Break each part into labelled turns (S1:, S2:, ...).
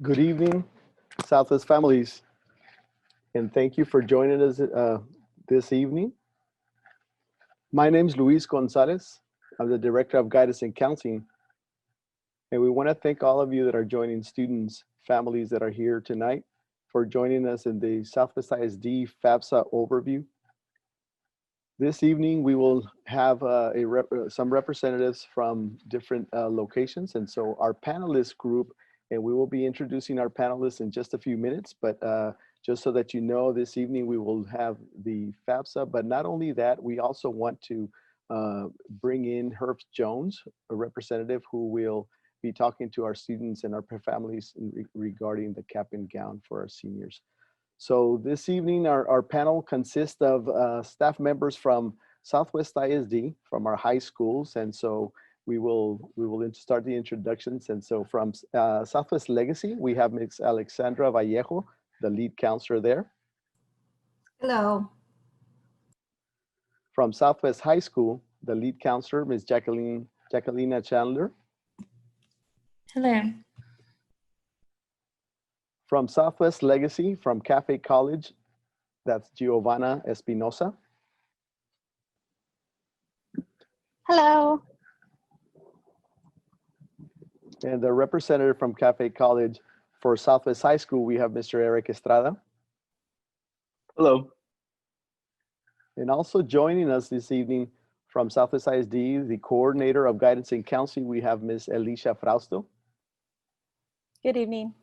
S1: Good evening, Southwest families, and thank you for joining us this evening. My name is Luis Gonzalez. I'm the Director of Guidance and Counseling, and we want to thank all of you that are joining students, families that are here tonight for joining us in the Southwest ISD FAFSA overview. This evening, we will have some representatives from different locations, and so our panelist group, and we will be introducing our panelists in just a few minutes, but just so that you know, this evening we will have the FAFSA, but not only that, we also want to bring in Herb Jones, a representative who will be talking to our students and our families regarding the cap and gown for our seniors. So this evening, our panel consists of staff members from Southwest ISD, from our high schools, and so we will start the introductions. And so from Southwest Legacy, we have Ms. Alexandra Vallejo, the lead counselor there.
S2: Hello.
S1: From Southwest High School, the lead counselor, Ms. Jacquelina Chandler.
S3: Hello.
S1: From Southwest Legacy, from Cafe College, that's Giovanna Espinosa.
S4: Hello.
S1: And the representative from Cafe College for Southwest High School, we have Mr. Eric Estrada.
S5: Hello.
S1: And also joining us this evening from Southwest ISD, the coordinator of guidance and counseling, we have Ms. Alicia Frausto.
S4: Good evening.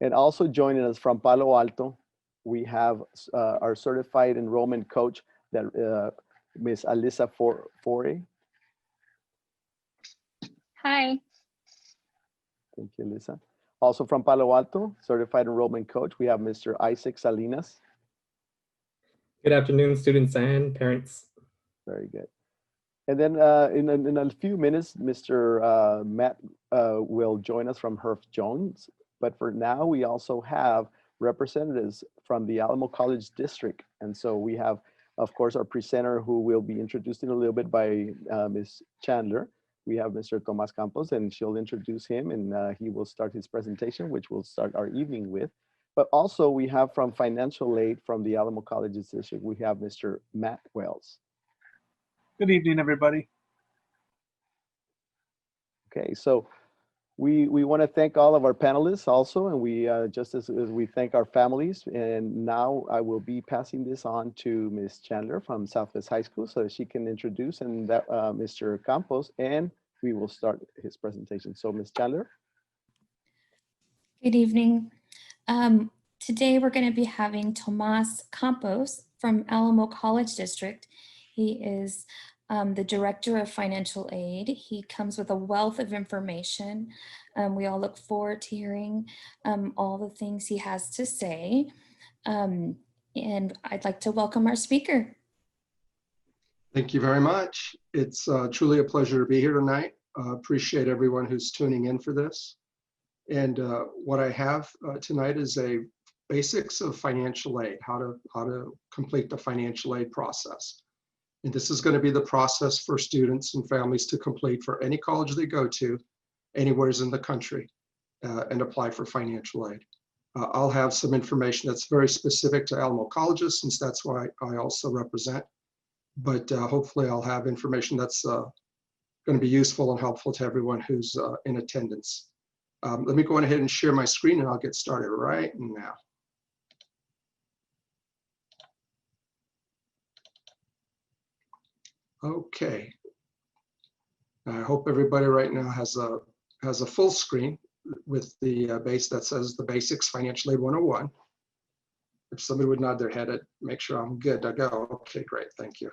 S1: And also joining us from Palo Alto, we have our certified enrollment coach, that Ms. Alyssa Foray.
S4: Hi.
S1: Thank you, Alyssa. Also from Palo Alto, certified enrollment coach, we have Mr. Isaac Salinas.
S5: Good afternoon, students and parents.
S1: Very good. And then in a few minutes, Mr. Matt will join us from Herb Jones. But for now, we also have representatives from the Alamo College District. And so we have, of course, our presenter who will be introduced in a little bit by Ms. Chandler. We have Mr. Tomas Campos, and she'll introduce him, and he will start his presentation, which we'll start our evening with. But also we have from financial aid from the Alamo College District, we have Mr. Matt Wells.
S6: Good evening, everybody.
S1: Okay, so we want to thank all of our panelists also, and we just as we thank our families. And now I will be passing this on to Ms. Chandler from Southwest High School so that she can introduce and that Mr. Campos, and we will start his presentation. So Ms. Chandler.
S3: Good evening. Today we're going to be having Tomas Campos from Alamo College District. He is the Director of Financial Aid. He comes with a wealth of information. We all look forward to hearing all the things he has to say. And I'd like to welcome our speaker.
S7: Thank you very much. It's truly a pleasure to be here tonight. Appreciate everyone who's tuning in for this. And what I have tonight is a basics of financial aid, how to complete the financial aid process. And this is going to be the process for students and families to complete for any college they go to, anywhere in the country, and apply for financial aid. I'll have some information that's very specific to Alamo colleges, since that's what I also represent. But hopefully I'll have information that's going to be useful and helpful to everyone who's in attendance. Let me go ahead and share my screen, and I'll get started right now. Okay. I hope everybody right now has a full screen with the base that says the basics financial aid 101. If somebody would nod their head, I'd make sure I'm good to go. Okay, great, thank you.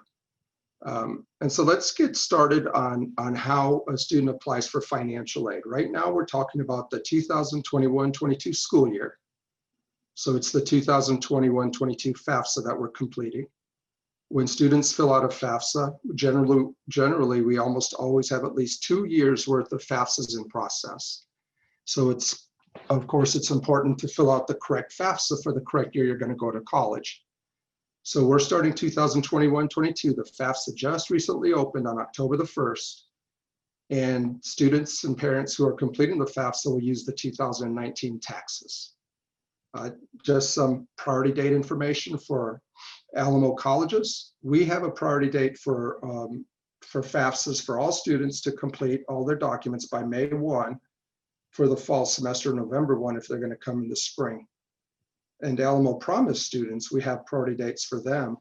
S7: And so let's get started on how a student applies for financial aid. Right now, we're talking about the 2021-22 school year. So it's the 2021-22 FAFSA that we're completing. When students fill out a FAFSA, generally, we almost always have at least 2 years worth of FAFSAs in process. So of course, it's important to fill out the correct FAFSA for the correct year you're going to go to college. So we're starting 2021-22. The FAFSA just recently opened on October the 1st. And students and parents who are completing the FAFSA will use the 2019 taxes. Just some priority date information for Alamo colleges. We have a priority date for FAFSAs for all students to complete all their documents by May 1 for the fall semester, November 1 if they're going to come in the spring. And Alamo Promise students, we have priority dates for them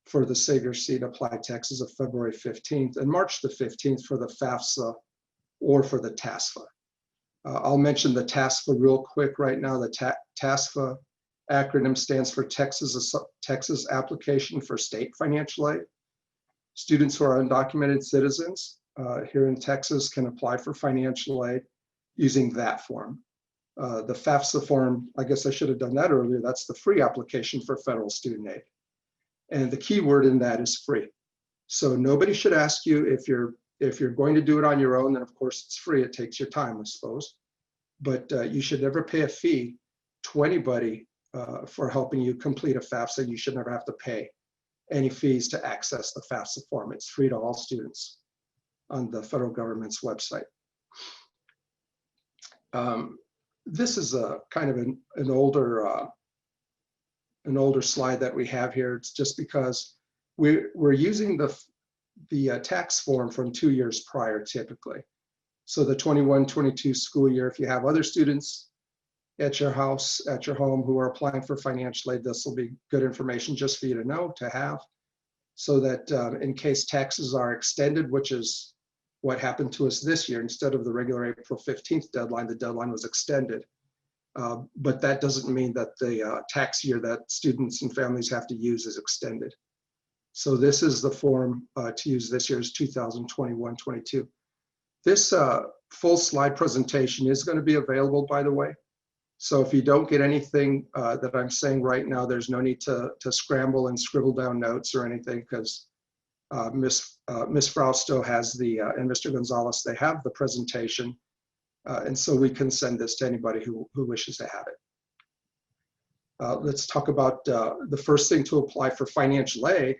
S7: for the Savior Seat Applied Taxes of February 15th and March the 15th for the FAFSA or for the TASFA. I'll mention the TASFA real quick right now. The TASFA acronym stands for Texas Application for State Financial Aid. Students who are undocumented citizens here in Texas can apply for financial aid using that form. The FAFSA form, I guess I should have done that earlier, that's the free application for federal student aid. And the key word in that is free. So nobody should ask you if you're going to do it on your own, then of course it's free, it takes your time, I suppose. But you should never pay a fee to anybody for helping you complete a FAFSA. You should never have to pay any fees to access the FAFSA form. It's free to all students on the federal government's website. This is a kind of an older slide that we have here. It's just because we're using the tax form from 2 years prior typically. So the 21-22 school year, if you have other students at your house, at your home who are applying for financial aid, this will be good information just for you to know, to have, so that in case taxes are extended, which is what happened to us this year, instead of the regular April 15th deadline, the deadline was extended. But that doesn't mean that the tax year that students and families have to use is extended. So this is the form to use this year's 2021-22. This full slide presentation is going to be available, by the way. So if you don't get anything that I'm saying right now, there's no need to scramble and scribble down notes or anything, because Miss Frausto has and Mr. Gonzalez, they have the presentation. And so we can send this to anybody who wishes to have it. Let's talk about the first thing to apply for financial aid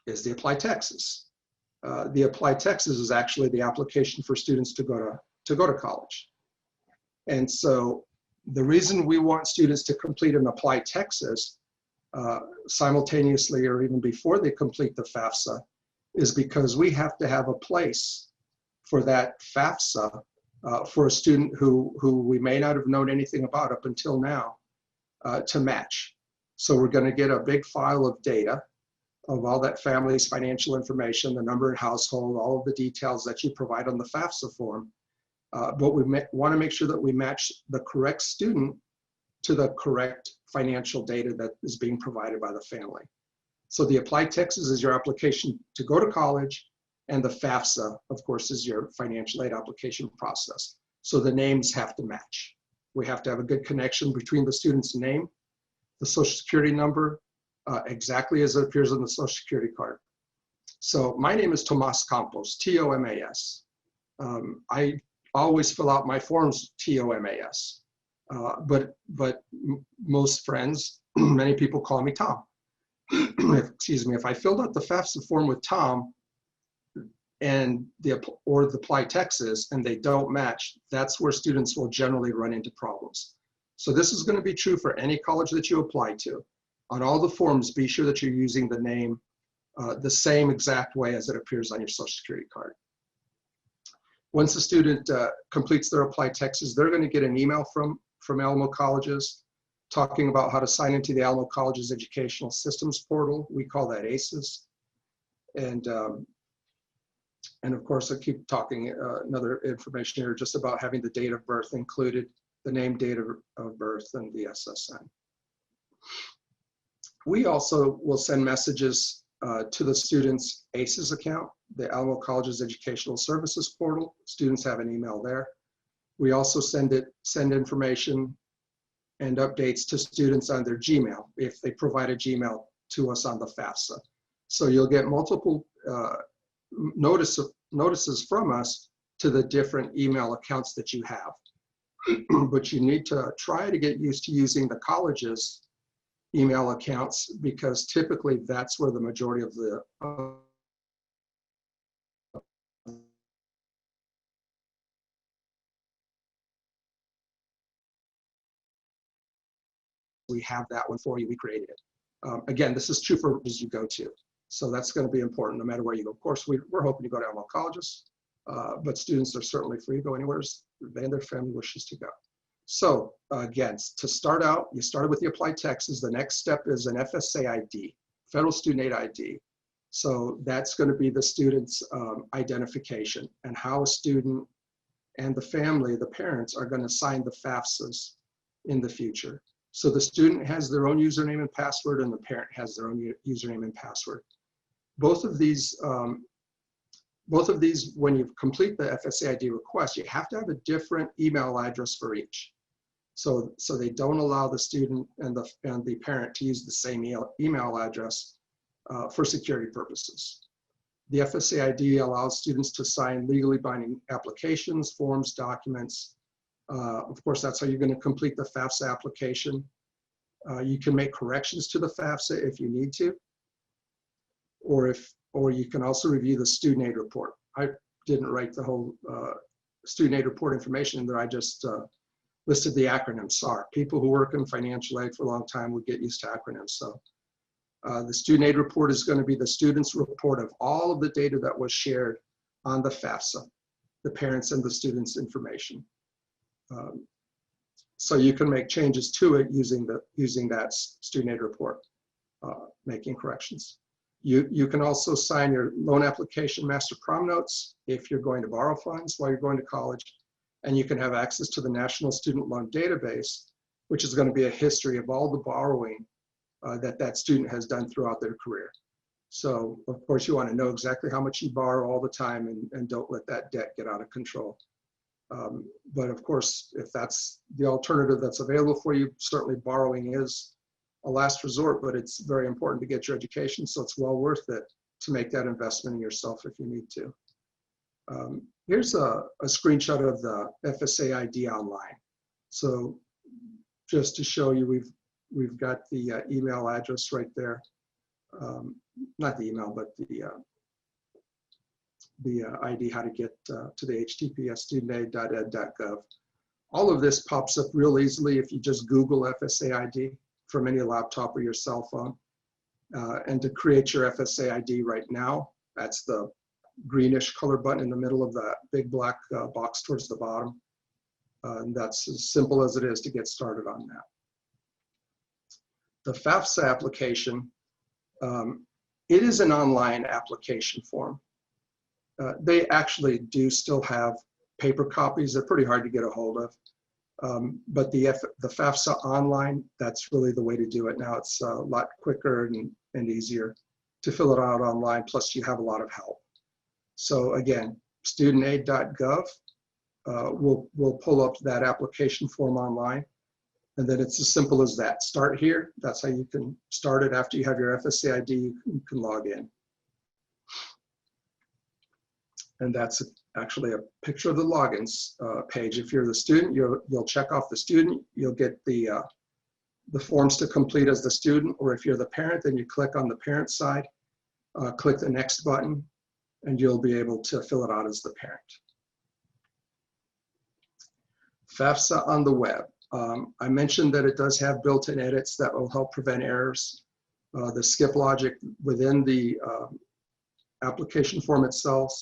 S7: is the Applied Taxes. The Applied Taxes is actually the application for students to go to college. And so the reason we want students to complete an Applied Taxes simultaneously or even before they complete the FAFSA is because we have to have a place for that FAFSA for a student who we may not have known anything about up until now to match. So we're going to get a big file of data of all that family's financial information, the number and household, all of the details that you provide on the FAFSA form. But we want to make sure that we match the correct student to the correct financial data that is being provided by the family. So the Applied Taxes is your application to go to college, and the FAFSA, of course, is your financial aid application process. So the names have to match. We have to have a good connection between the student's name, the Social Security number, exactly as it appears on the Social Security card. So my name is Tomas Campos, T-O-M-A-S. I always fill out my forms T-O-M-A-S, but most friends, many people call me Tom. Excuse me, if I filled out the FAFSA form with Tom and the Applied Taxes and they don't match, that's where students will generally run into problems. So this is going to be true for any college that you apply to. On all the forms, be sure that you're using the name the same exact way as it appears on your Social Security card. Once a student completes their Applied Taxes, they're going to get an email from Alamo Colleges talking about how to sign into the Alamo Colleges Educational Systems Portal. We call that ACES. And of course, I keep talking another information here just about having the date of birth included, the name, date of birth, and the SSN. We also will send messages to the students' ACES account, the Alamo Colleges Educational Services Portal. Students have an email there. We also send information and updates to students on their Gmail if they provide a Gmail to us on the FAFSA. So you'll get multiple notices from us to the different email accounts that you have. But you need to try to get used to using the college's email accounts, because typically that's where the majority of the we have that one for you. We created it. Again, this is true for as you go to. So that's going to be important no matter where you go. Of course, we're hoping to go to ML colleges, but students are certainly free to go anywhere they and their family wishes to go. So again, to start out, you started with the applied taxes. The next step is an FSA ID, Federal Student Aid ID. So that's going to be the student's identification and how a student and the family, the parents, are going to sign the FAFSAs in the future. So the student has their own username and password, and the parent has their own username and password. Both of these, when you complete the FSA ID request, you have to have a different email address for each. So they don't allow the student and the parent to use the same email address for security purposes. The FSA ID allows students to sign legally binding applications, forms, documents. Of course, that's how you're going to complete the FAFSA application. You can make corrections to the FAFSA if you need to, or you can also review the student aid report. I didn't write the whole student aid report information in there. I just listed the acronym SAR. People who work in financial aid for a long time would get used to acronyms. So the student aid report is going to be the student's report of all of the data that was shared on the FAFSA, the parents and the students' information. So you can make changes to it using that student aid report, making corrections. You can also sign your loan application master prom notes if you're going to borrow funds while you're going to college, and you can have access to the National Student Loan Database, which is going to be a history of all the borrowing that student has done throughout their career. So of course you want to know exactly how much you borrow all the time and don't let that debt get out of control. But of course, if that's the alternative that's available for you, certainly borrowing is a last resort, but it's very important to get your education, so it's well worth it to make that investment in yourself if you need to. Here's a screenshot of the FSA ID online. So just to show you, we've got the email address right there. Not the email, but the ID, how to get to the HTTPS studentaid.ed.gov. All of this pops up real easily if you just Google FSA ID from any laptop or your cell phone. And to create your FSA ID right now, that's the greenish color button in the middle of that big black box towards the bottom. And that's as simple as it is to get started on that. The FAFSA application, it is an online application form. They actually do still have paper copies. They're pretty hard to get a hold of. But the FAFSA online, that's really the way to do it now. It's a lot quicker and easier to fill it out online, plus you have a lot of help. So again, studentaid.gov will pull up that application form online. And then it's as simple as that. Start here. That's how you can start it. After you have your FSA ID, you can log in. And that's actually a picture of the logins page. If you're the student, you'll check off the student. You'll get the forms to complete as the student, or if you're the parent, then you click on the parent side, click the next button, and you'll be able to fill it out as the parent. FAFSA on the web. I mentioned that it does have built-in edits that will help prevent errors. The skip logic within the application form itself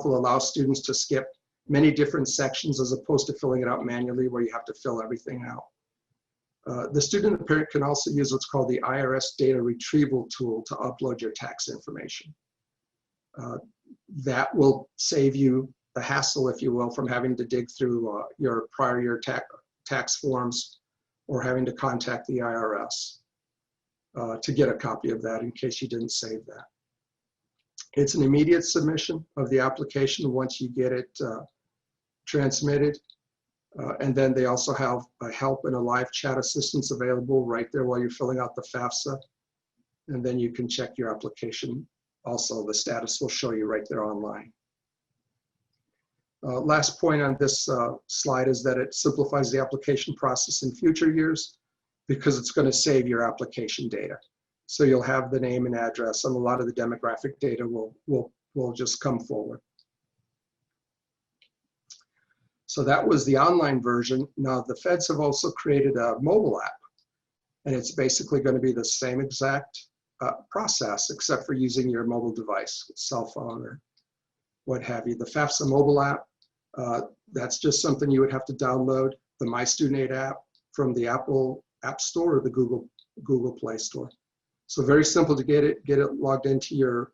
S7: will allow students to skip many different sections as opposed to filling it out manually where you have to fill everything out. The student and parent can also use what's called the IRS data retrieval tool to upload your tax information. That will save you the hassle, if you will, from having to dig through your prior year tax forms or having to contact the IRS to get a copy of that in case you didn't save that. It's an immediate submission of the application once you get it transmitted. And then they also have a help and a live chat assistance available right there while you're filling out the FAFSA. And then you can check your application. Also, the status will show you right there online. Last point on this slide is that it simplifies the application process in future years because it's going to save your application data. So you'll have the name and address, and a lot of the demographic data will just come forward. So that was the online version. Now the feds have also created a mobile app. And it's basically going to be the same exact process, except for using your mobile device, cell phone or what have you. The FAFSA mobile app, that's just something you would have to download. The My Student Aid app from the Apple App Store or the Google Play Store. So very simple to get it logged into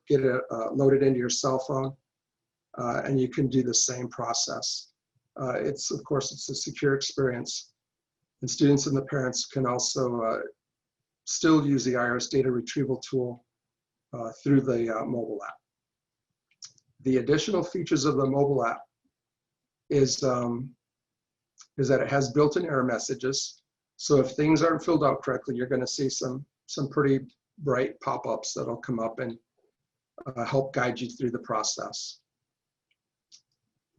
S7: loaded into your cell phone, and you can do the same process. Of course, it's a secure experience, and students and the parents can also still use the IRS data retrieval tool through the mobile app. The additional features of the mobile app is that it has built-in error messages. So if things aren't filled out correctly, you're going to see some pretty bright pop-ups that'll come up and help guide you through the process.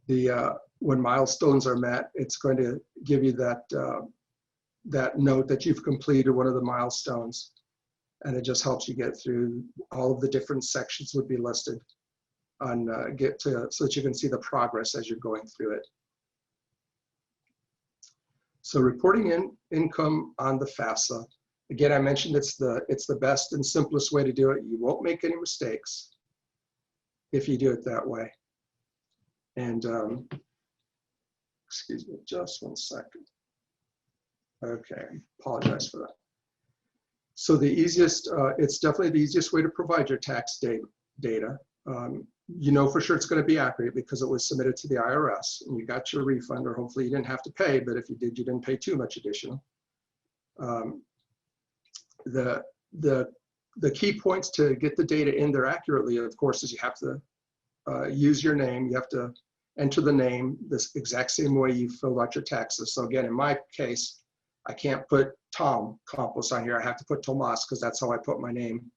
S7: When milestones are met, it's going to give you that note that you've completed one of the milestones, and it just helps you get through all of the different sections would be listed on so that you can see the progress as you're going through it. So reporting in income on the FAFSA, again, I mentioned it's the best and simplest way to do it. You won't make any mistakes if you do it that way. And excuse me, just one second. Okay, apologize for that. So the easiest, it's definitely the easiest way to provide your tax data. You know for sure it's going to be accurate because it was submitted to the IRS and you got your refund, or hopefully you didn't have to pay, but if you did, you didn't pay too much additional. The key points to get the data in there accurately, of course, is you have to use your name. You have to enter the name this exact same way you filled out your taxes. So again, in my case, I can't put Tom Campos on here. I have to put Tomas because that's how I put my name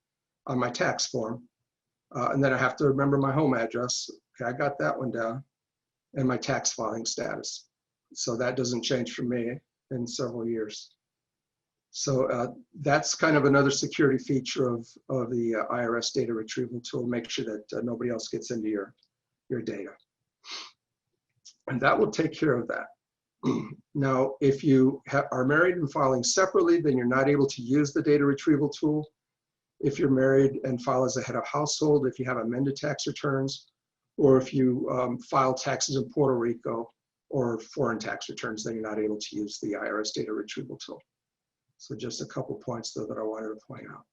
S7: on my tax form. And then I have to remember my home address. Okay, I got that one down. And my tax filing status. So that doesn't change for me in several years. So that's kind of another security feature of the IRS data retrieval tool. Make sure that nobody else gets into your data. And that will take care of that. Now, if you are married and filing separately, then you're not able to use the data retrieval tool. If you're married and file as a head of household, if you have amended tax returns, or if you file taxes in Puerto Rico or foreign tax returns, then you're not able to use the IRS data retrieval tool. So just a couple points though that I wanted to point out.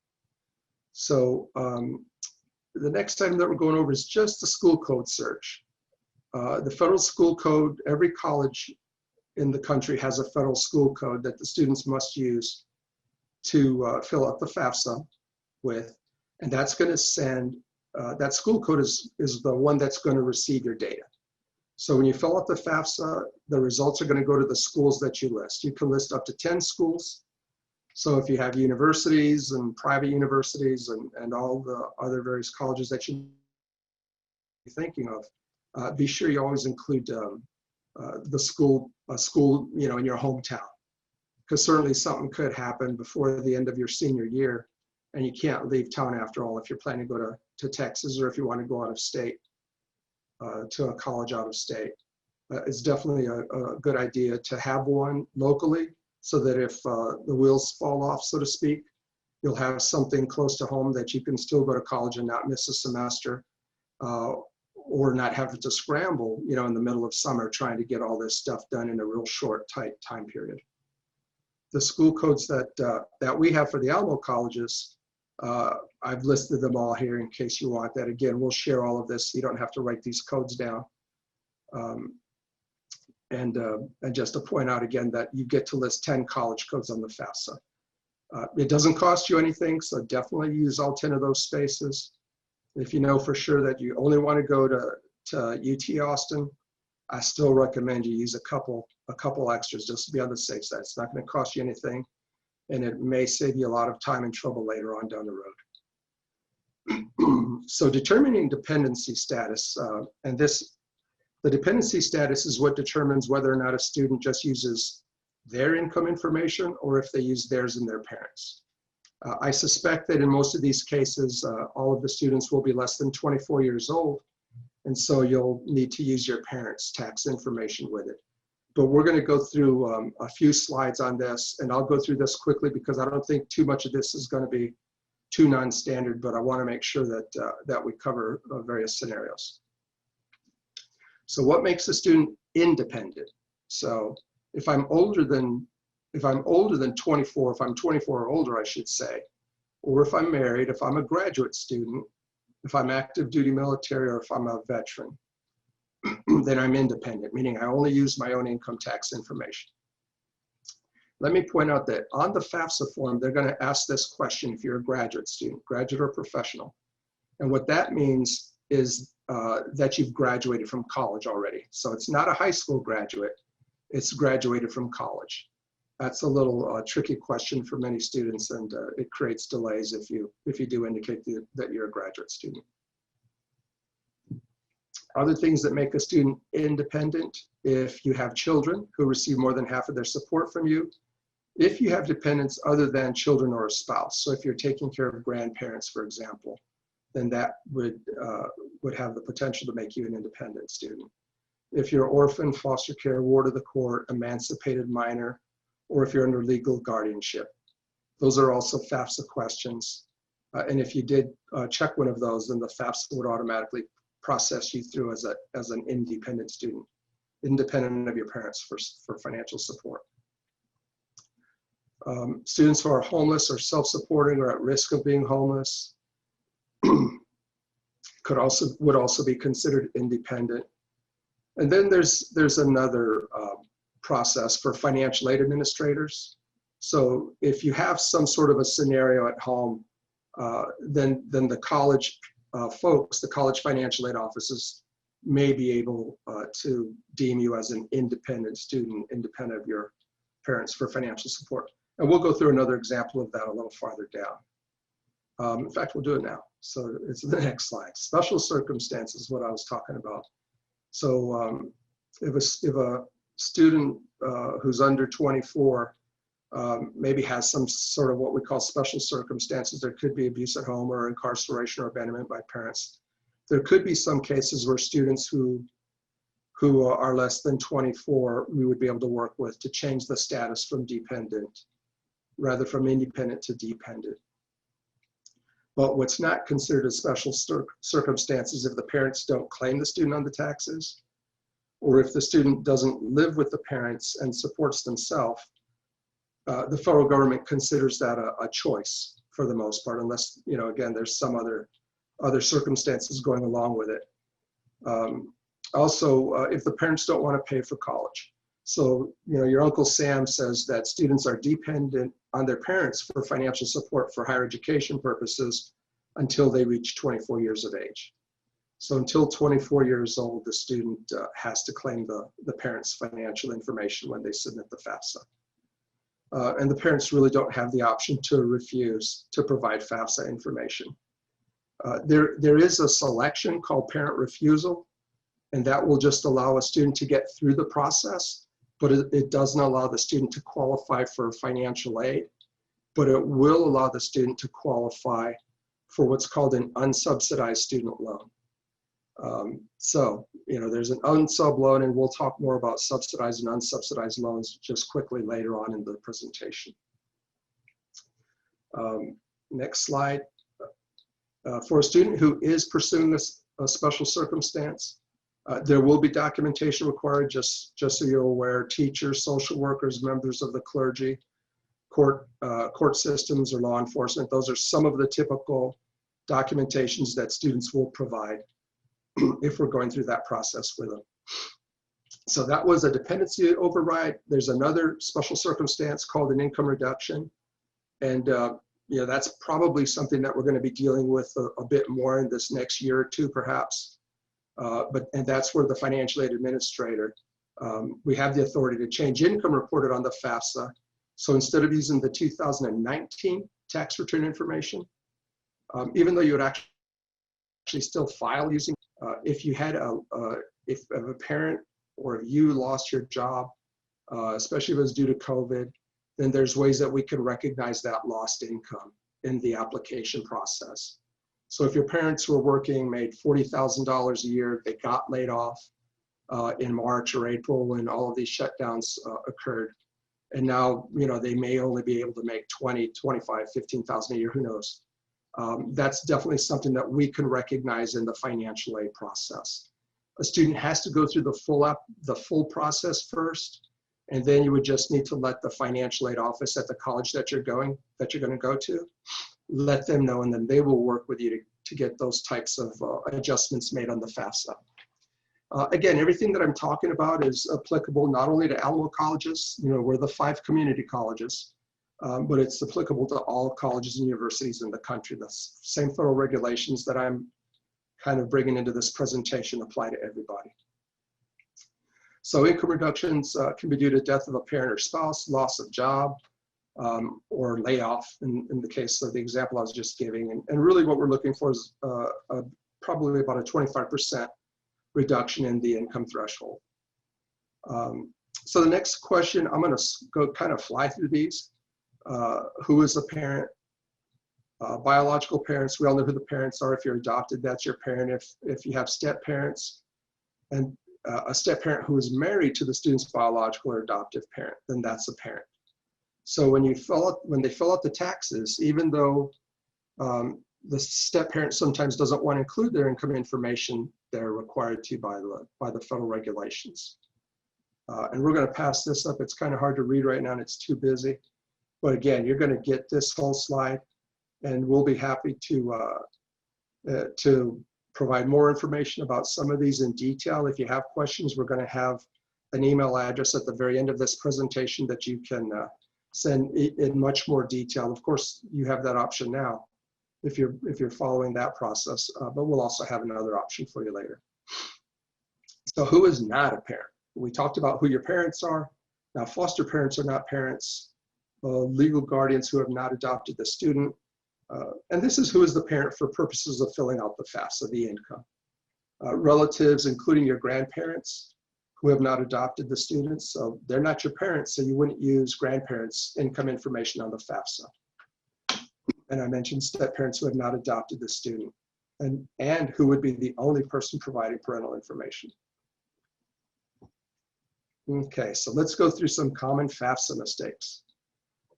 S7: So the next item that we're going over is just the school code search. The federal school code, every college in the country has a federal school code that the students must use to fill out the FAFSA with, and that's going to send, that school code is the one that's going to receive your data. So when you fill out the FAFSA, the results are going to go to the schools that you list. You can list up to 10 schools. So if you have universities and private universities and all the other various colleges that you're thinking of, be sure you always include the school, in your hometown, because certainly something could happen before the end of your senior year, and you can't leave town after all if you're planning to go to Texas, or if you want to go out of state to a college out of state. It's definitely a good idea to have one locally, so that if the wheels fall off, so to speak, you'll have something close to home that you can still go to college and not miss a semester, or not have to scramble, in the middle of summer trying to get all this stuff done in a real short, tight time period. The school codes that we have for the Alamo colleges, I've listed them all here in case you want that. Again, we'll share all of this. You don't have to write these codes down. And just to point out again that you get to list 10 college codes on the FAFSA. It doesn't cost you anything, so definitely use all 10 of those spaces. If you know for sure that you only want to go to UT Austin, I still recommend you use a couple extras just to be on the safe side. It's not going to cost you anything, and it may save you a lot of time and trouble later on down the road. So determining dependency status, the dependency status is what determines whether or not a student just uses their income information or if they use theirs and their parents. I suspect that in most of these cases, all of the students will be less than 24 years old, and so you'll need to use your parents' tax information with it. but we're going to go through a few slides on this, and I'll go through this quickly because I don't think too much of this is going to be too non-standard, but I want to make sure that, that we cover various scenarios. So what makes a student independent? So if I'm older than 24, if I'm 24 or older, I should say, or if I'm married, if I'm a graduate student, if I'm active duty military, or if I'm a veteran, then I'm independent, meaning I only use my own income tax information. Let me point out that on the FAFSA form, they're going to ask this question if you're a graduate student, graduate or professional. And what that means is that you've graduated from college already. So it's not a high school graduate, it's graduated from college. That's a little tricky question for many students, and it creates delays if you do indicate that you're a graduate student. Other things that make a student independent: if you have children who receive more than half of their support from you, if you have dependents other than children or a spouse. So if you're taking care of grandparents, for example, then that would have the potential to make you an independent student. If you're orphan, foster care, ward of the court, emancipated minor, or if you're under legal guardianship. Those are also FAFSA questions. And if you did check one of those, then the FAFSA would automatically process you through as an independent student, independent of your parents for financial support. Students who are homeless or self-supporting or at risk of being homeless would also be considered independent. And then there's another process for financial aid administrators. So if you have some sort of a scenario at home, then the college folks, the college financial aid offices, may be able to deem you as an independent student, independent of your parents, for financial support. And we'll go through another example of that a little farther down. In fact, we'll do it now. So it's the next slide. Special circumstances, what I was talking about. So if a student who's under 24 maybe has some sort of what we call special circumstances, there could be abuse at home or incarceration or abandonment by parents. There could be some cases where students who are less than 24, we would be able to work with to change the status from dependent, rather from independent to dependent. But what's not considered as special circumstances if the parents don't claim the student on the taxes, or if the student doesn't live with the parents and supports themselves. The federal government considers that a choice for the most part, unless, again, there's some other circumstances going along with it. Also, if the parents don't want to pay for college. So, your Uncle Sam says that students are dependent on their parents for financial support for higher education purposes until they reach 24 years of age. So until 24 years old, the student has to claim the parents' financial information when they submit the FAFSA. And the parents really don't have the option to refuse to provide FAFSA information. There is a selection called parent refusal, and that will just allow a student to get through the process, but it doesn't allow the student to qualify for financial aid, but it will allow the student to qualify for what's called an unsubsidized student loan. So, there's an unsub loan, and we'll talk more about subsidized and unsubsidized loans just quickly later on in the presentation. Next slide. For a student who is pursuing a special circumstance, there will be documentation required, just so you're aware. Teachers, social workers, members of the clergy, court systems, or law enforcement. Those are some of the typical documentations that students will provide if we're going through that process with them. So that was a dependency override. There's another special circumstance called an income reduction. And that's probably something that we're going to be dealing with a bit more in this next year or two, perhaps. And that's where the financial aid administrator, we have the authority to change income reported on the FAFSA. So instead of using the 2019 tax return information, even though you would actually still file using, if you had if a parent or if you lost your job, especially if it was due to COVID, then there's ways that we can recognize that lost income in the application process. So if your parents were working, made $40,000 a year, they got laid off, in March or April when all of these shutdowns occurred. And now, they may only be able to make 20, 25, 15,000 a year, who knows? That's definitely something that we can recognize in the financial aid process. A student has to go through the full process first, and then you would just need to let the financial aid office at the college that you're going to go to, let them know, and then they will work with you to get those types of adjustments made on the FAFSA. Again, everything that I'm talking about is applicable not only to Alamo colleges, we're the 5 community colleges, but it's applicable to all colleges and universities in the country. The same federal regulations that I'm kind of bringing into this presentation apply to everybody. So income reductions can be due to death of a parent or spouse, loss of job, or layoff in the case of the example I was just giving. And really what we're looking for is probably about a 25% reduction in the income threshold. So the next question, I'm going to go kind of fly through these. Who is a parent? Biological parents, we all know who the parents are. If you're adopted, that's your parent. If you have step parents, and a step parent who is married to the student's biological or adoptive parent, then that's a parent. So when they fill out the taxes, even though the step parent sometimes doesn't want to include their income information, they're required to by the federal regulations. And we're going to pass this up. It's kind of hard to read right now and it's too busy. But again, you're going to get this whole slide, and we'll be happy to provide more information about some of these in detail. If you have questions, we're going to have an email address at the very end of this presentation that you can send in much more detail. Of course, you have that option now if you're following that process, but we'll also have another option for you later. So who is not a parent? We talked about who your parents are. Now, foster parents are not parents. Legal guardians who have not adopted the student. And this is who is the parent for purposes of filling out the FAFSA, the income. Relatives, including your grandparents who have not adopted the students. So they're not your parents, so you wouldn't use grandparents' income information on the FAFSA. And I mentioned step parents who have not adopted the student and who would be the only person providing parental information. Okay, so let's go through some common FAFSA mistakes.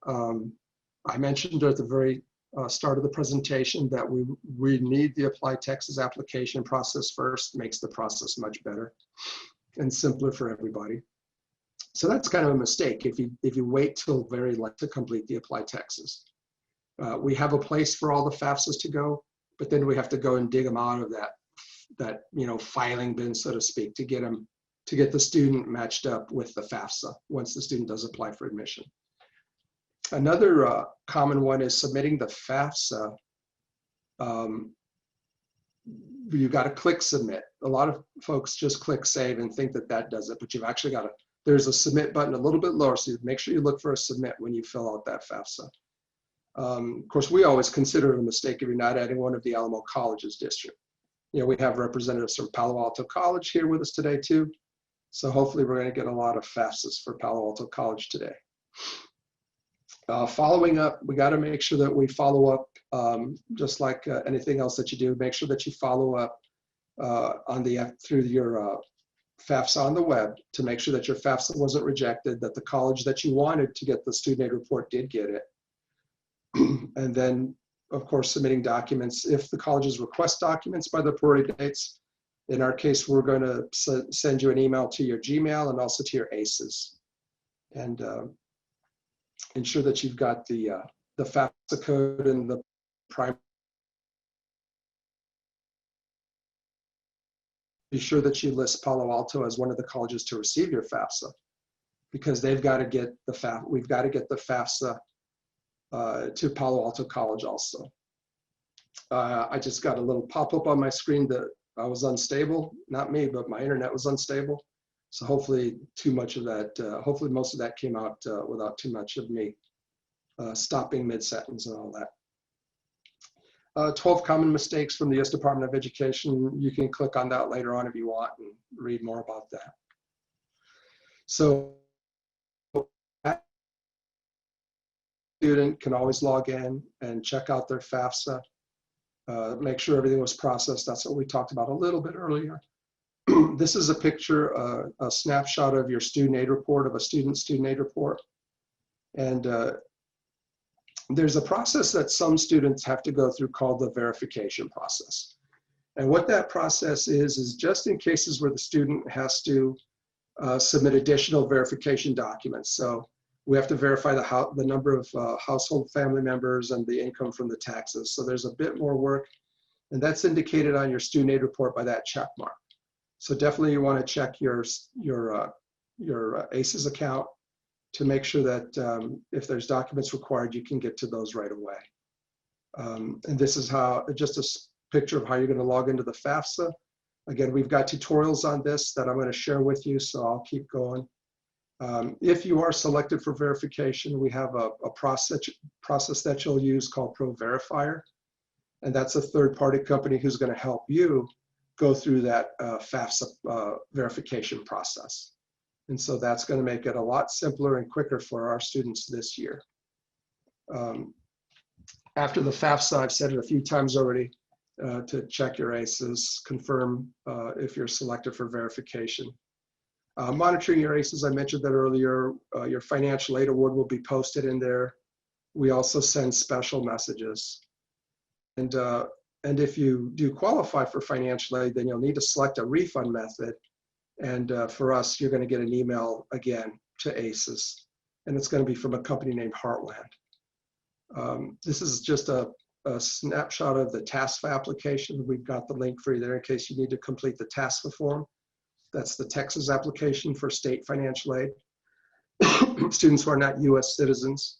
S7: I mentioned at the very start of the presentation that we need the Apply Texas application process first. Makes the process much better and simpler for everybody. So that's kind of a mistake if you wait till very late to complete the Apply Texas. We have a place for all the FAFSAs to go, but then we have to go and dig them out of that filing bin, so to speak, to get the student matched up with the FAFSA once the student does apply for admission. Another common one is submitting the FAFSA. You've got to click submit. A lot of folks just click save and think that does it, but you've actually got to, there's a submit button a little bit lower, so make sure you look for a submit when you fill out that FAFSA. Of course, we always consider it a mistake if you're not adding one of the Alamo Colleges district. We have representatives from Palo Alto College here with us today too. So hopefully we're going to get a lot of FAFSAs for Palo Alto College today. Following up, we got to make sure that we follow up, just like anything else that you do. Make sure that you follow up through your FAFSA on the web to make sure that your FAFSA wasn't rejected, that the college that you wanted to get the student aid report did get it. And then, of course, submitting documents. If the colleges request documents by the priority dates, in our case, we're going to send you an email to your Gmail and also to your ACES. And ensure that you've got the FAFSA code and the prime. Be sure that you list Palo Alto as one of the colleges to receive your FAFSA, because they've got to get the we've got to get the FAFSA to Palo Alto College also. I just got a little pop-up on my screen that I was unstable. Not me, but my internet was unstable. So hopefully most of that came out without too much of me stopping mid-sentence and all that. 12 common mistakes from the U.S. Department of Education. You can click on that later on if you want and read more about that. So student can always log in and check out their FAFSA, make sure everything was processed. That's what we talked about a little bit earlier. This is a picture, a snapshot of your student aid report, of a student aid report. And there's a process that some students have to go through called the verification process. And what that process is just in cases where the student has to submit additional verification documents. So we have to verify the number of household family members and the income from the taxes. So there's a bit more work, and that's indicated on your student aid report by that check mark. So definitely you want to check your ACES account to make sure that if there's documents required, you can get to those right away. And this is how, just a picture of how you're going to log into the FAFSA. Again, we've got tutorials on this that I'm going to share with you, so I'll keep going. If you are selected for verification, we have a process that you'll use called ProVerifier, and that's a third-party company who's going to help you go through that FAFSA verification process. And so that's going to make it a lot simpler and quicker for our students this year. After the FAFSA, I've said it a few times already, to check your ACES, confirm if you're selected for verification. Monitoring your ACES, I mentioned that earlier, your financial aid award will be posted in there. We also send special messages. And if you do qualify for financial aid, then you'll need to select a refund method. And for us, you're going to get an email again to ACES, and it's going to be from a company named Heartland. This is just a snapshot of the TASFA application. We've got the link for you there in case you need to complete the TASFA form. That's the Texas application for state financial aid. Students who are not US citizens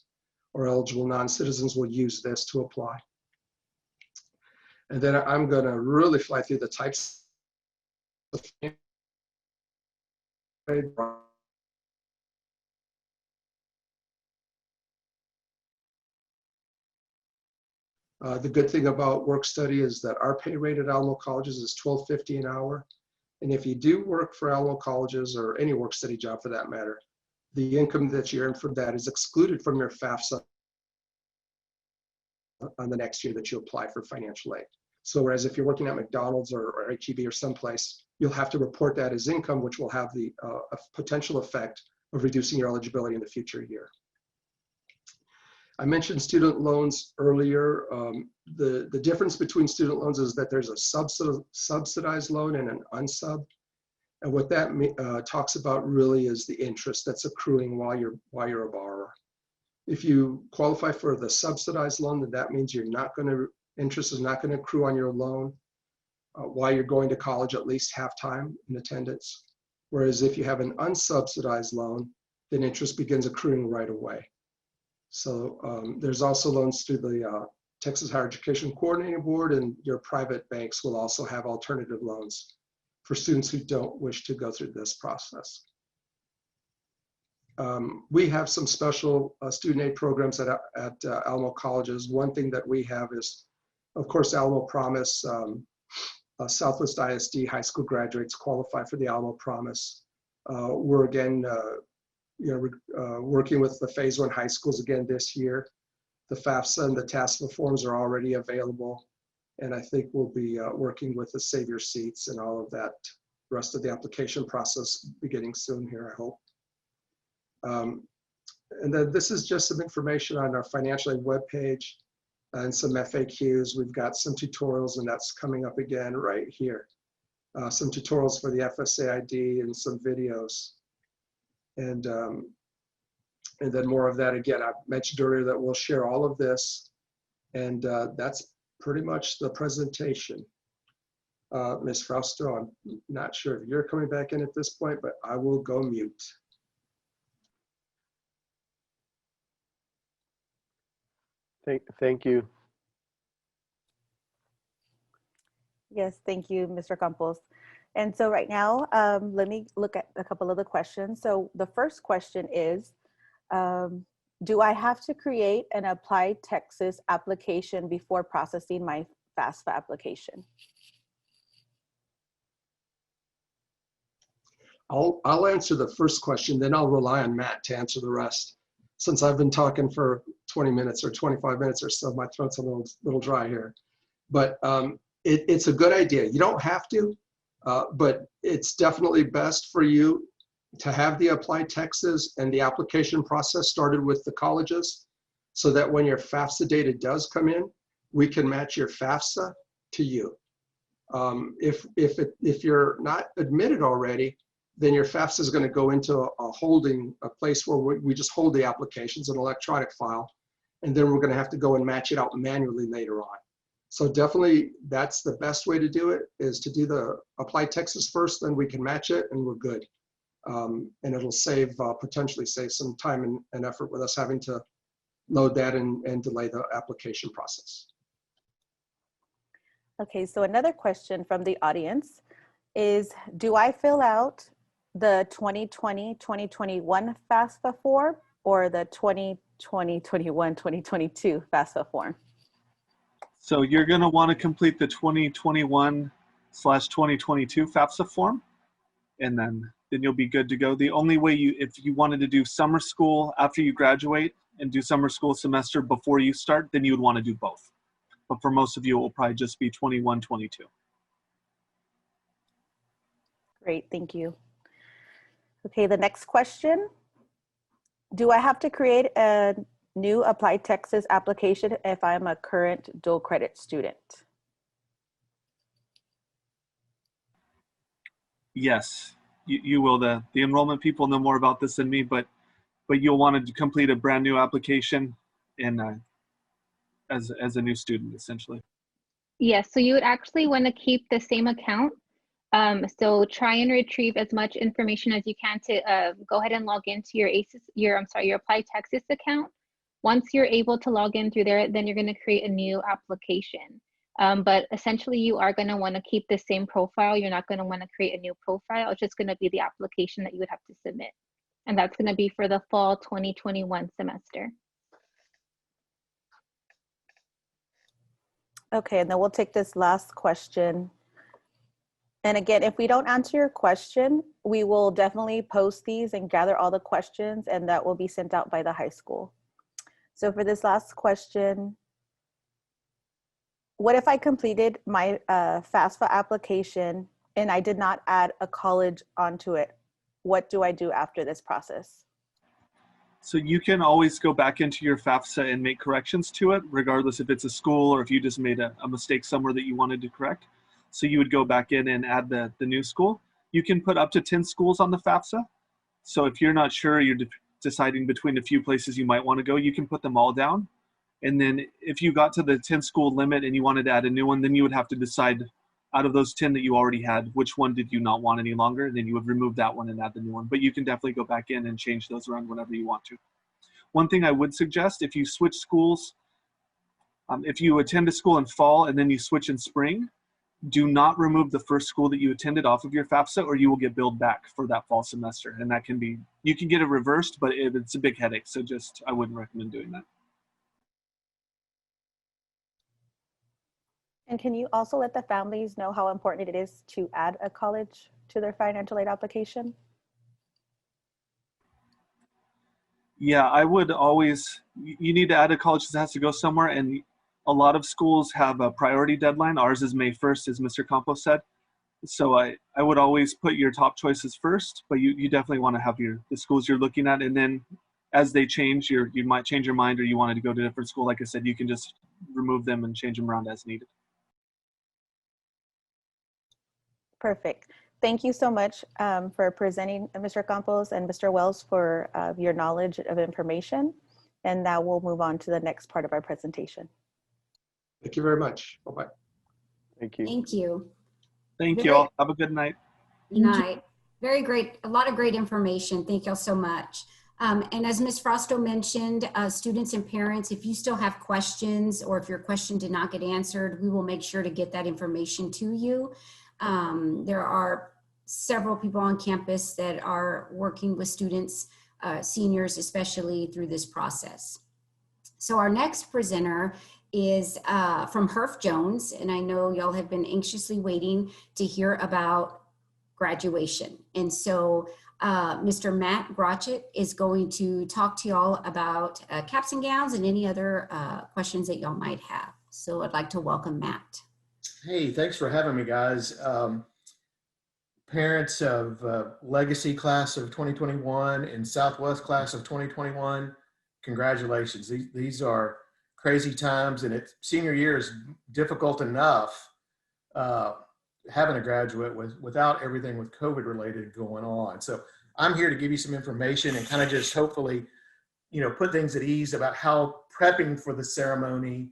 S7: or eligible non-citizens will use this to apply. And then I'm going to really fly through the types of aid. The good thing about work study is that our pay rate at Alamo Colleges is $12.50 an hour. And if you do work for Alamo Colleges or any work study job for that matter, the income that you earn from that is excluded from your FAFSA on the next year that you apply for financial aid. So whereas if you're working at McDonald's or HEB or someplace, you'll have to report that as income, which will have the potential effect of reducing your eligibility in the future year. I mentioned student loans earlier. The difference between student loans is that there's a subsidized loan and an unsub. And what that talks about really is the interest that's accruing while you're a borrower. If you qualify for the subsidized loan, then that means interest is not going to accrue on your loan while you're going to college at least half time in attendance. Whereas if you have an unsubsidized loan, then interest begins accruing right away. So there's also loans through the Texas Higher Education Coordinating Board, and your private banks will also have alternative loans for students who don't wish to go through this process. We have some special student aid programs at Alamo Colleges. One thing that we have is, of course, Alamo Promise. Southwest ISD high school graduates qualify for the Alamo Promise. We're again working with the Phase 1 high schools again this year. The FAFSA and the TASFA forms are already available, and I think we'll be working with the Save Your Seats and all of that rest of the application process beginning soon here, I hope. And then this is just some information on our financial aid webpage and some FAQs. We've got some tutorials, and that's coming up again right here. Some tutorials for the FSA ID and some videos. And then more of that again. I mentioned earlier that we'll share all of this, and that's pretty much the presentation. Ms. Frausto, I'm not sure if you're coming back in at this point, but I will go mute.
S1: Thank you.
S4: Yes, thank you, Mr. Campos. And so right now, let me look at a couple of the questions. So the first question is, do I have to create an Apply Texas application before processing my FAFSA application?
S7: I'll answer the first question, then I'll rely on Matt to answer the rest. Since I've been talking for 20 minutes or 25 minutes or so, my throat's a little dry here. But it's a good idea. You don't have to. But it's definitely best for you to have the Applied Texas and the application process started with the colleges, so that when your FAFSA data does come in, we can match your FAFSA to you. If you're not admitted already, then your FAFSA is going to go into a place where we just hold the applications, an electronic file, and then we're going to have to go and match it out manually later on. So definitely that's the best way to do it, is to do the Applied Texas first, then we can match it and we're good. And it'll potentially save some time and effort with us having to load that and delay the application process.
S4: Okay, so another question from the audience is, do I fill out the 2020-2021 FAFSA form or the 2020-2021-2022 FAFSA form?
S6: So you're going to want to complete the 2021/2022 FAFSA form, and then you'll be good to go. The only way if you wanted to do summer school after you graduate and do summer school semester before you start, then you would want to do both. But for most of you, it will probably just be 21/22.
S4: Great, thank you. Okay, the next question. Do I have to create a new Applied Texas application if I'm a current dual credit student?
S6: Yes, you will. The enrollment people know more about this than me, but you'll want to complete a brand new application and as a new student, essentially.
S8: Yes, so you would actually want to keep the same account. So try and retrieve as much information as you can to go ahead and log into your your Applied Texas account. Once you're able to log in through there, then you're going to create a new application. But essentially, you are going to want to keep the same profile. You're not going to want to create a new profile. It's just going to be the application that you would have to submit. And that's going to be for the fall 2021 semester.
S4: Okay, and then we'll take this last question. And again, if we don't answer your question, we will definitely post these and gather all the questions, and that will be sent out by the high school. So for this last question, what if I completed my FAFSA application and I did not add a college onto it? What do I do after this process?
S6: So you can always go back into your FAFSA and make corrections to it, regardless if it's a school or if you just made a mistake somewhere that you wanted to correct. So you would go back in and add the new school. You can put up to 10 schools on the FAFSA. So if you're not sure, you're deciding between a few places you might want to go, you can put them all down. And then if you got to the 10 school limit and you wanted to add a new one, then you would have to decide out of those 10 that you already had, which one did you not want any longer? And then you would remove that one and add the new one. But you can definitely go back in and change those around whenever you want to. One thing I would suggest, if you switch schools, if you attend a school in fall and then you switch in spring, do not remove the first school that you attended off of your FAFSA, or you will get billed back for that fall semester. And that can be, you can get it reversed, but it's a big headache. So I wouldn't recommend doing that.
S4: And can you also let the families know how important it is to add a college to their financial aid application?
S6: Yeah, I would always, you need to add a college that has to go somewhere, and a lot of schools have a priority deadline. Ours is May 1st, as Mr. Campos said. So I would always put your top choices first, but you definitely want to have the schools you're looking at, and then as they change, you might change your mind, or you wanted to go to a different school. Like I said, you can just remove them and change them around as needed.
S4: Perfect. Thank you so much for presenting, Mr. Campos and Mr. Wells, for your knowledge of information. And now we'll move on to the next part of our presentation.
S7: Thank you very much. Bye-bye.
S1: Thank you.
S2: Thank you.
S6: Thank you all. Have a good night.
S2: Good night. Very great. A lot of great information. Thank you all so much. And as Ms. Frosto mentioned, students and parents, if you still have questions or if your question did not get answered, we will make sure to get that information to you. There are several people on campus that are working with students, seniors especially, through this process. So our next presenter is from Herff Jones, and I know y'all have been anxiously waiting to hear about graduation. And so Mr. Matt Grotchett is going to talk to y'all about caps and gowns and any other questions that y'all might have. So I'd like to welcome Matt.
S9: Hey, thanks for having me, guys. parents of Legacy class of 2021 and Southwest class of 2021, congratulations. These are crazy times, and senior year is difficult enough having a graduate without everything with COVID related going on. So I'm here to give you some information and kind of just hopefully, put things at ease about how prepping for the ceremony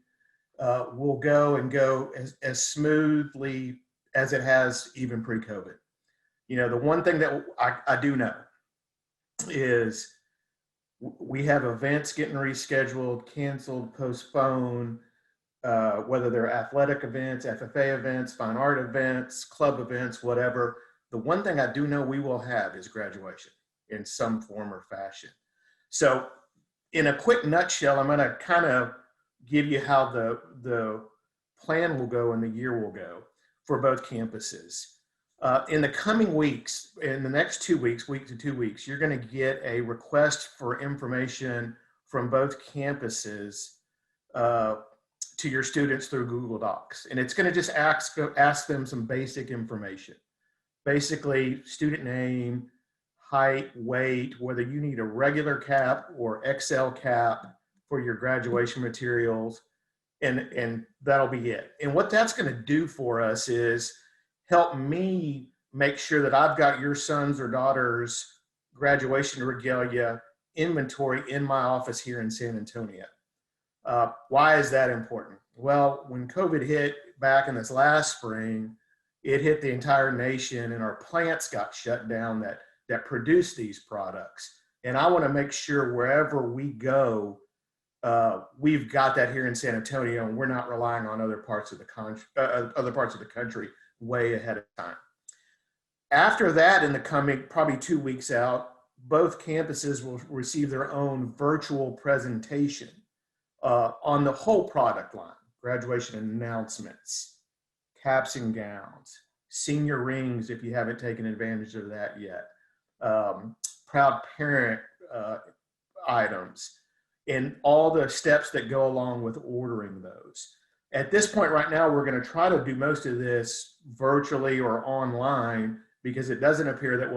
S9: will go as smoothly as it has even pre-COVID. The one thing that I do know is we have events getting rescheduled, canceled, postponed, whether they're athletic events, FFA events, fine art events, club events, whatever. The one thing I do know we will have is graduation in some form or fashion. So in a quick nutshell, I'm going to kind of give you how the plan will go and the year will go for both campuses. In the coming weeks, in the next 2 weeks, week to 2 weeks, you're going to get a request for information from both campuses to your students through Google Docs. And it's going to just ask them some basic information. Basically, student name, height, weight, whether you need a regular cap or XL cap for your graduation materials, and that'll be it. And what that's going to do for us is help me make sure that I've got your son's or daughter's graduation regalia inventory in my office here in San Antonio. Why is that important? Well, when COVID hit back in this last spring, it hit the entire nation and our plants got shut down that produce these products. And I want to make sure wherever we go, we've got that here in San Antonio, and we're not relying on other parts of the country way ahead of time. After that, in the coming probably 2 weeks out, both campuses will receive their own virtual presentation on the whole product line: graduation announcements, caps and gowns, senior rings if you haven't taken advantage of that yet, proud parent items, and all the steps that go along with ordering those. At this point right now, we're going to try to do most of this virtually or online because it doesn't appear that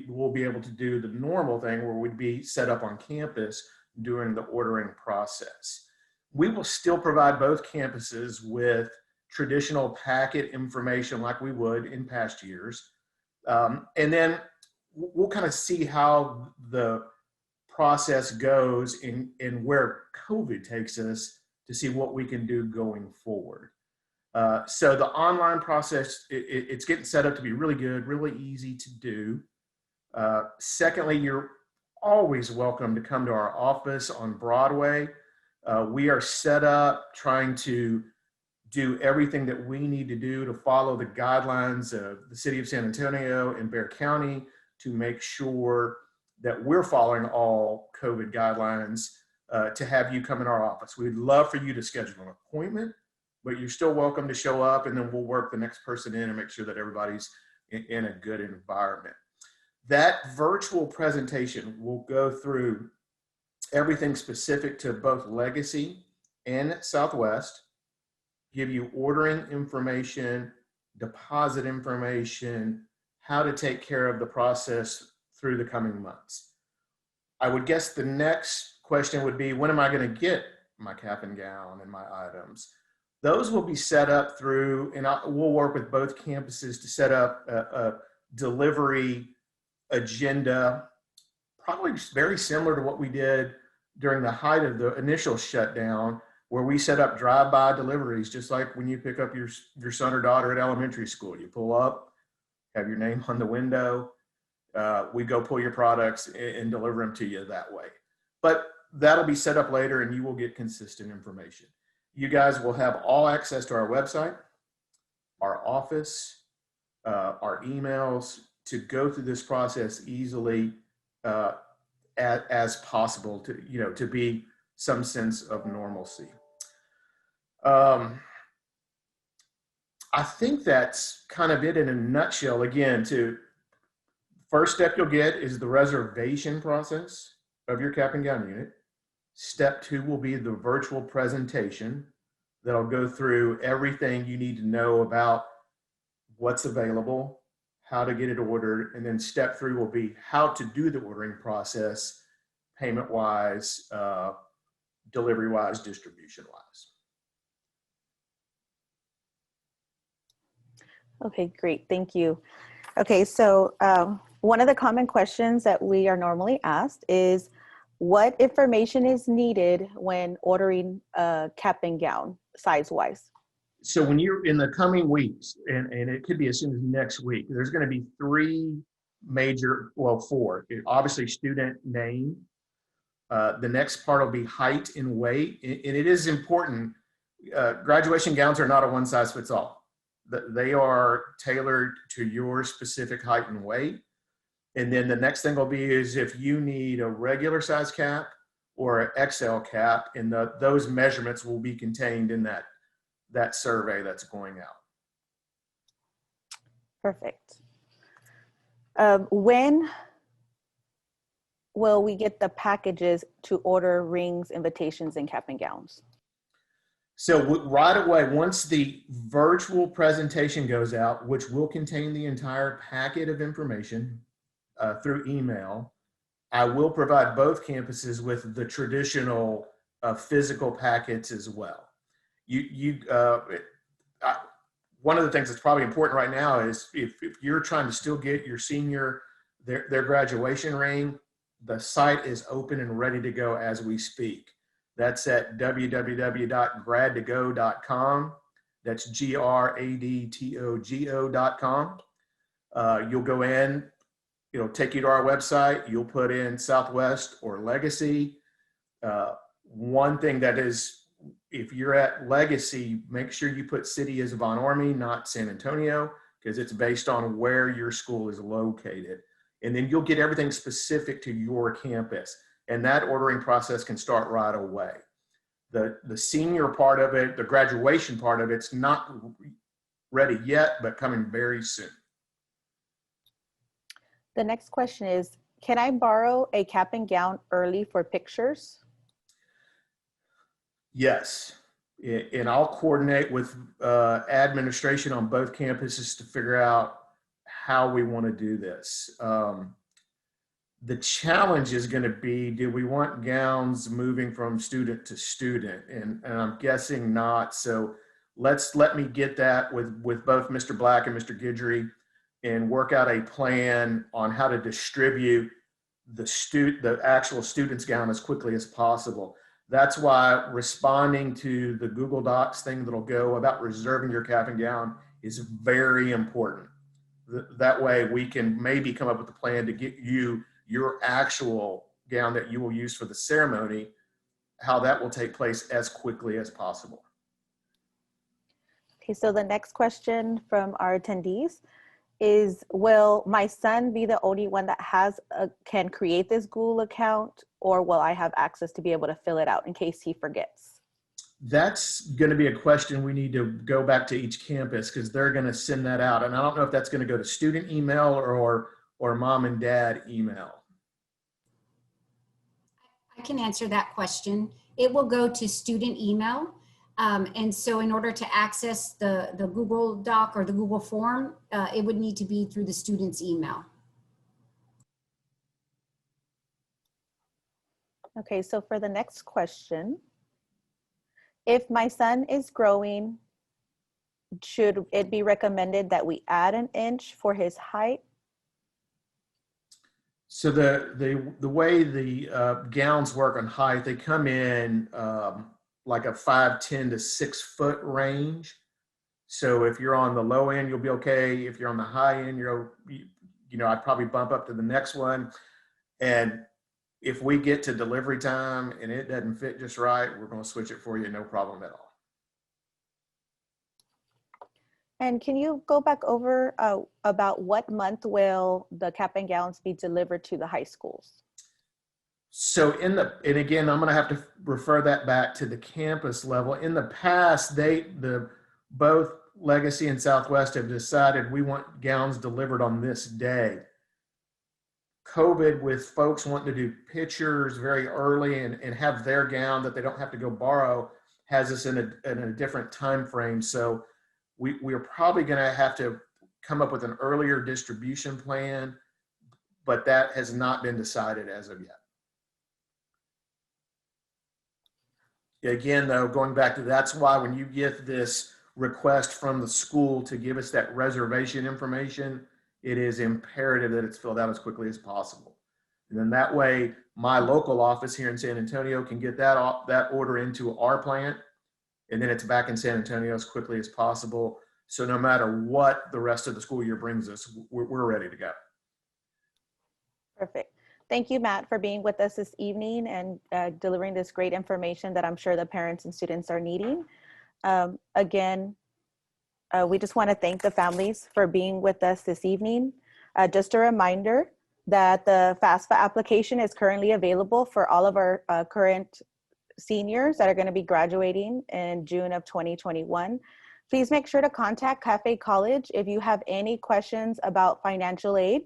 S9: we'll be able to do the normal thing where we'd be set up on campus during the ordering process. We will still provide both campuses with traditional packet information like we would in past years. And then we'll kind of see how the process goes and where COVID takes us to see what we can do going forward. So the online process, it's getting set up to be really good, really easy to do. Secondly, you're always welcome to come to our office on Broadway. We are set up trying to do everything that we need to do to follow the guidelines of the city of San Antonio and Bexar County to make sure that we're following all COVID guidelines to have you come in our office. We'd love for you to schedule an appointment, but you're still welcome to show up, and then we'll work the next person in and make sure that everybody's in a good environment. That virtual presentation will go through everything specific to both Legacy and Southwest, give you ordering information, deposit information, how to take care of the process through the coming months. I would guess the next question would be, when am I going to get my cap and gown and my items? Those will be set up through, and we'll work with both campuses to set up a delivery agenda, probably very similar to what we did during the height of the initial shutdown, where we set up drive-by deliveries, just like when you pick up your son or daughter at elementary school. You pull up, have your name on the window, we go pull your products and deliver them to you that way. But that'll be set up later, and you will get consistent information. You guys will have all access to our website, our office, our emails, to go through this process easily as possible to be some sense of normalcy. I think that's kind of it in a nutshell. Again, first step you'll get is the reservation process of your cap and gown unit. Step 2 will be the virtual presentation that'll go through everything you need to know about what's available, how to get it ordered, and then step 3 will be how to do the ordering process, payment-wise, delivery-wise, distribution-wise.
S4: Okay, great, thank you. Okay, so one of the common questions that we are normally asked is, what information is needed when ordering a cap and gown size-wise?
S9: So when you're in the coming weeks, and it could be as soon as next week, there's going to be 3 major, well, 4. Obviously, student name. The next part will be height and weight. And it is important. Graduation gowns are not a one-size-fits-all. They are tailored to your specific height and weight. And then the next thing will be is if you need a regular size cap or an XL cap, and those measurements will be contained in that survey that's going out.
S4: Perfect. When will we get the packages to order rings, invitations, and cap and gowns?
S9: So right away, once the virtual presentation goes out, which will contain the entire packet of information through email, I will provide both campuses with the traditional physical packets as well. One of the things that's probably important right now is if you're trying to still get your senior their graduation ring, the site is open and ready to go as we speak. That's at www.gradtogo.com. That's GRADTOGO.com. You'll go in, it'll take you to our website. You'll put in Southwest or Legacy. One thing that is, if you're at Legacy, make sure you put city as Von Ormy, not San Antonio, because it's based on where your school is located. And then you'll get everything specific to your campus. And that ordering process can start right away. The senior part of it, the graduation part of it's not ready yet, but coming very soon.
S4: The next question is, can I borrow a cap and gown early for pictures?
S9: Yes, and I'll coordinate with administration on both campuses to figure out how we want to do this. The challenge is going to be, do we want gowns moving from student to student? And I'm guessing not. So let me get that with both Mr. Black and Mr. Guidry and work out a plan on how to distribute the actual student's gown as quickly as possible. That's why responding to the Google Docs thing that'll go about reserving your cap and gown is very important. That way we can maybe come up with a plan to get you your actual gown that you will use for the ceremony, how that will take place as quickly as possible.
S4: Okay, so the next question from our attendees is, will my son be the only one that can create this Google account, or will I have access to be able to fill it out in case he forgets?
S9: That's going to be a question we need to go back to each campus, because they're going to send that out. And I don't know if that's going to go to student email or mom and dad email.
S2: I can answer that question. It will go to student email. And so in order to access the Google Doc or the Google form, it would need to be through the student's email.
S4: Okay, so for the next question, if my son is growing, should it be recommended that we add an inch for his height?
S9: So the way the gowns work on height, they come in like a 5'10" to 6 foot range. So if you're on the low end, you'll be okay. If you're on the high end, I'd probably bump up to the next one. And if we get to delivery time and it doesn't fit just right, we're going to switch it for you, no problem at all.
S4: And can you go back over about what month will the cap and gowns be delivered to the high schools?
S9: So and again, I'm going to have to refer that back to the campus level. In the past, both Legacy and Southwest have decided we want gowns delivered on this day. COVID, with folks wanting to do pictures very early and have their gown that they don't have to go borrow, has us in a different time frame. So we are probably going to have to come up with an earlier distribution plan, but that has not been decided as of yet. Again, though, going back to that's why when you get this request from the school to give us that reservation information, it is imperative that it's filled out as quickly as possible. And then that way, my local office here in San Antonio can get that order into our plant, and then it's back in San Antonio as quickly as possible. So no matter what the rest of the school year brings us, we're ready to go.
S4: Perfect. Thank you, Matt, for being with us this evening and delivering this great information that I'm sure the parents and students are needing. Again, we just want to thank the families for being with us this evening. Just a reminder that the FAFSA application is currently available for all of our current seniors that are going to be graduating in June of 2021. Please make sure to contact Cafe College if you have any questions about financial aid.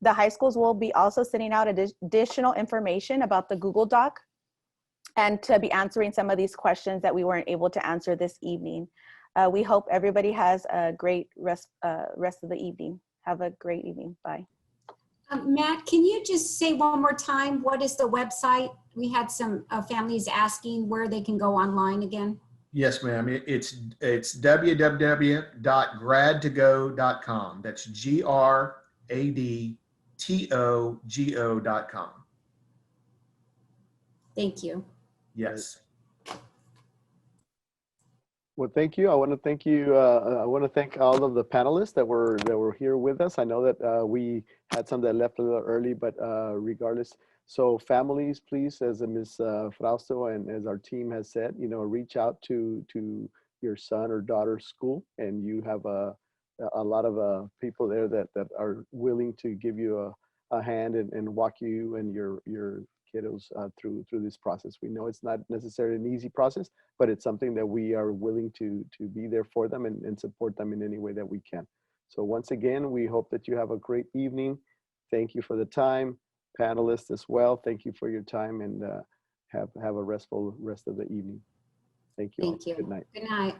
S4: The high schools will be also sending out additional information about the Google Doc and to be answering some of these questions that we weren't able to answer this evening. We hope everybody has a great rest of the evening. Have a great evening. Bye.
S2: Matt, can you just say one more time, what is the website? We had some families asking where they can go online again.
S9: Yes, ma'am. It's www.gradtogo.com. That's GRADTOGO.com.
S2: Thank you.
S9: Yes.
S1: Well, thank you. I want to thank you. I want to thank all of the panelists that were here with us. I know that we had some that left a little early, but regardless. So families, please, as Ms. Frausto and as our team has said, reach out to your son or daughter's school, and you have a lot of people there that are willing to give you a hand and walk you and your kiddos through this process. We know it's not necessarily an easy process, but it's something that we are willing to be there for them and support them in any way that we can. So once again, we hope that you have a great evening. Thank you for the time. Panelists as well, thank you for your time, and have a restful rest of the evening. Thank you.
S2: Thank you.
S1: Good night.
S2: Good night.